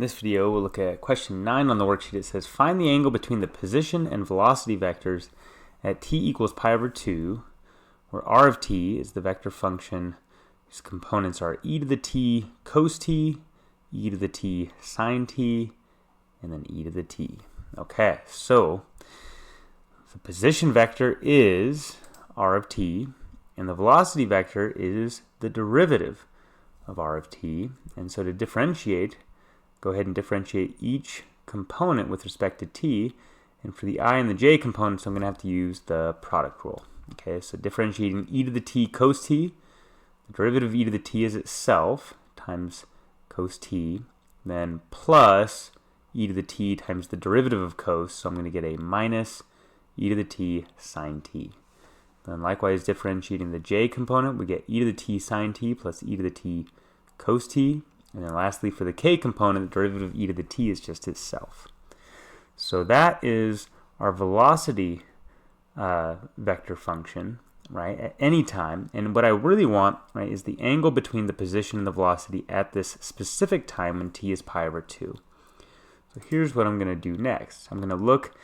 In this video, we'll look at question 9 on the worksheet. It says, find the angle between the position and velocity vectors at t equals pi over 2, where r of t is the vector function whose components are e to the t cos t, e to the t sine t, and then e to the t. Okay, so the position vector is r of t, and the velocity vector is the derivative of r of t. And so to differentiate, go ahead and differentiate each component with respect to t. And for the I and the j components, I'm going to have to use the product rule. Okay, so differentiating e to the t cos t, the derivative of e to the t is itself times cos t, then plus e to the t times the derivative of cos, so I'm going to get a minus e to the t sine t. Then likewise differentiating the j component, we get e to the t sine t plus e to the t cos t. And then lastly, for the k component, the derivative of e to the t is just itself. So that is our velocity vector function, right, at any time. And what I really want, right, is the angle between the position and the velocity at this specific time when t is pi over 2. So here's what I'm going to do next. I'm going to look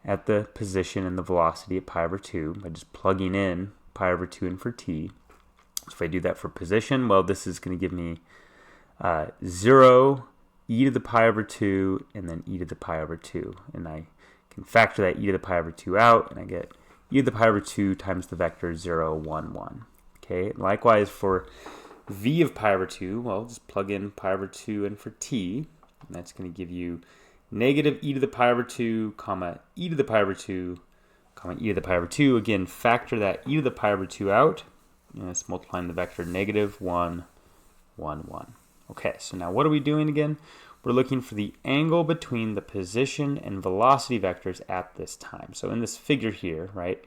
at the position and the velocity at pi over 2 by just plugging in pi over 2 in for t. So if I do that for position, well, this is going to give me 0, e to the pi over 2, and then e to the pi over 2. And I can factor that e to the pi over 2 out, and I get e to the pi over 2 times the vector 0, 1, 1. Okay, likewise for v of pi over 2, well, just plug in pi over 2 in for t, and that's going to give you negative e to the pi over 2, comma, e to the pi over 2, comma, e to the pi over 2. Again, factor that e to the pi over 2 out, and it's multiplying the vector negative 1, 1, 1. Okay, so now what are we doing again? We're looking for the angle between the position and velocity vectors at this time. So in this figure here, right,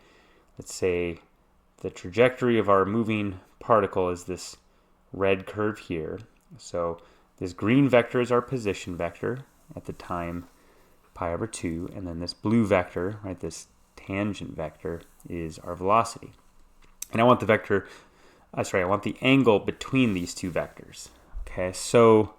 let's say the trajectory of our moving particle is this red curve here. So this green vector is our position vector at the time pi over 2, and then this blue vector, right, this tangent vector, is our velocity. And I want the vector, I want the angle between these two vectors. Okay, so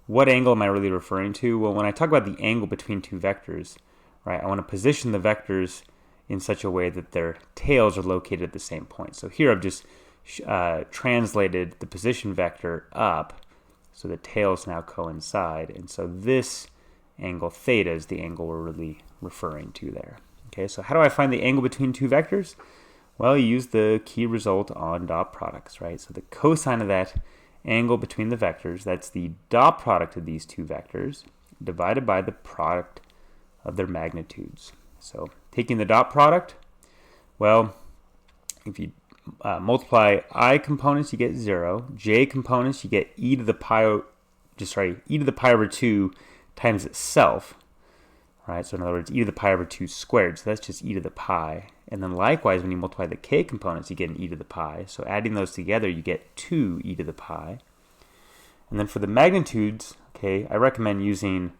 what angle am I really referring to? Well, when I talk about the angle between two vectors, right, I want to position the vectors in such a way that their tails are located at the same point. So here I've just translated the position vector up, so the tails now coincide. And so this angle theta is the angle we're really referring to there. Okay, so how do I find the angle between two vectors? Well, you use the key result on dot products, right? So the cosine of that angle between the vectors, that's the dot product of these two vectors divided by the product of their magnitudes. So taking the dot product, well, if you multiply I components, you get 0. J components, you get e to the pi over 2 times itself. Right, so in other words, e to the pi over 2 squared, so that's just e to the pi. And then likewise, when you multiply the k components, you get an e to the pi. So adding those together, you get 2 e to the pi. And then for the magnitudes, okay, I recommend using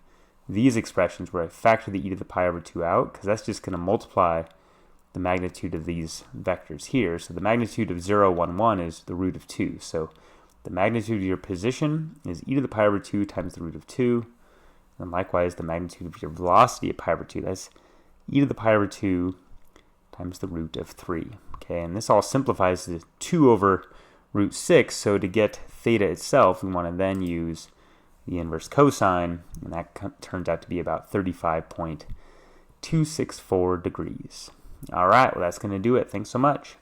these expressions where I factor the e to the pi over 2 out, because that's just going to multiply the magnitude of these vectors here. So the magnitude of 0, 1, 1 is the root of 2. So the magnitude of your position is e to the pi over 2 times the root of 2. And likewise, the magnitude of your velocity at pi over 2, that's e to the pi over 2 times the root of 3. Okay, and this all simplifies to 2 over root 6. So to get theta itself, we want to then use the inverse cosine, and that turns out to be about 35.264 degrees. All right, well, that's going to do it. Thanks so much.